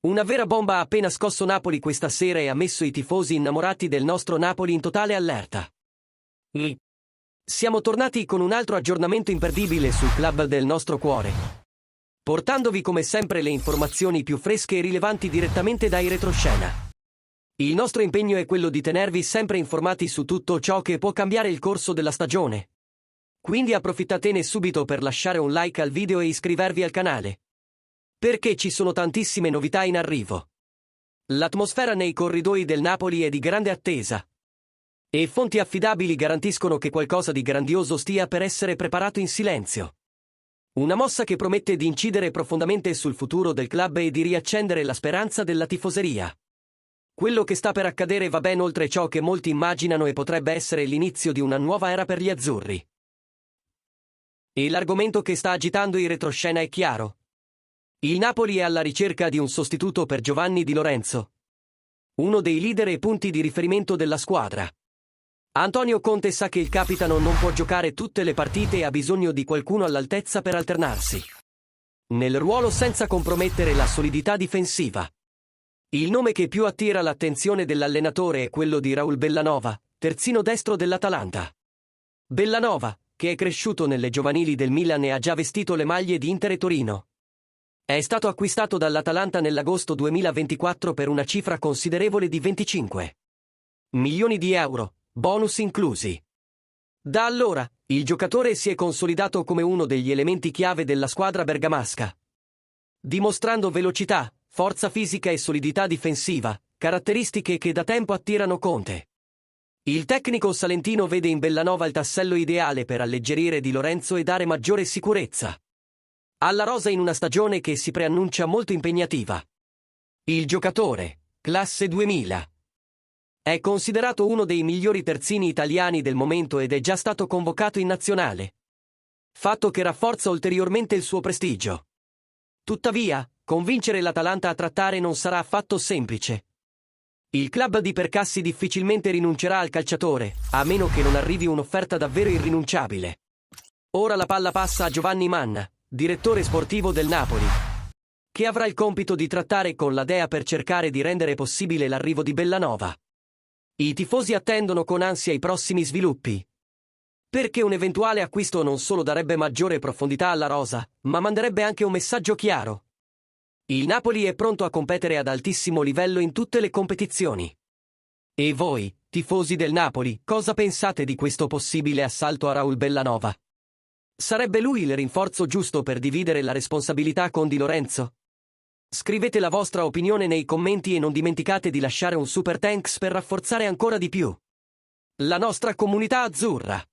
Una vera bomba ha appena scosso Napoli questa sera e ha messo i tifosi innamorati del nostro Napoli in totale allerta. Siamo tornati con un altro aggiornamento imperdibile sul club del nostro cuore, portandovi come sempre le informazioni più fresche e rilevanti direttamente dai retroscena. Il nostro impegno è quello di tenervi sempre informati su tutto ciò che può cambiare il corso della stagione. Quindi approfittatene subito per lasciare un like al video e iscrivervi al canale, perché ci sono tantissime novità in arrivo. L'atmosfera nei corridoi del Napoli è di grande attesa, e fonti affidabili garantiscono che qualcosa di grandioso stia per essere preparato in silenzio. Una mossa che promette di incidere profondamente sul futuro del club e di riaccendere la speranza della tifoseria. Quello che sta per accadere va ben oltre ciò che molti immaginano e potrebbe essere l'inizio di una nuova era per gli azzurri. E l'argomento che sta agitando i retroscena è chiaro. Il Napoli è alla ricerca di un sostituto per Giovanni Di Lorenzo, uno dei leader e punti di riferimento della squadra. Antonio Conte sa che il capitano non può giocare tutte le partite e ha bisogno di qualcuno all'altezza per alternarsi nel ruolo senza compromettere la solidità difensiva. Il nome che più attira l'attenzione dell'allenatore è quello di Raul Bellanova, terzino destro dell'Atalanta. Bellanova, che è cresciuto nelle giovanili del Milan e ha già vestito le maglie di Inter e Torino, è stato acquistato dall'Atalanta nell'agosto 2024 per una cifra considerevole di 25 milioni di euro, bonus inclusi. Da allora, il giocatore si è consolidato come uno degli elementi chiave della squadra bergamasca, dimostrando velocità, forza fisica e solidità difensiva, caratteristiche che da tempo attirano Conte. Il tecnico salentino vede in Bellanova il tassello ideale per alleggerire Di Lorenzo e dare maggiore sicurezza alla rosa in una stagione che si preannuncia molto impegnativa. Il giocatore, classe 2000, è considerato uno dei migliori terzini italiani del momento ed è già stato convocato in nazionale, fatto che rafforza ulteriormente il suo prestigio. Tuttavia, convincere l'Atalanta a trattare non sarà affatto semplice. Il club di Percassi difficilmente rinuncerà al calciatore, a meno che non arrivi un'offerta davvero irrinunciabile. Ora la palla passa a Giovanni Manna, direttore sportivo del Napoli, che avrà il compito di trattare con la Dea per cercare di rendere possibile l'arrivo di Bellanova. I tifosi attendono con ansia i prossimi sviluppi, perché un eventuale acquisto non solo darebbe maggiore profondità alla rosa, ma manderebbe anche un messaggio chiaro. Il Napoli è pronto a competere ad altissimo livello in tutte le competizioni. E voi, tifosi del Napoli, cosa pensate di questo possibile assalto a Raul Bellanova? Sarebbe lui il rinforzo giusto per dividere la responsabilità con Di Lorenzo? Scrivete la vostra opinione nei commenti e non dimenticate di lasciare un super thanks per rafforzare ancora di più la nostra comunità azzurra.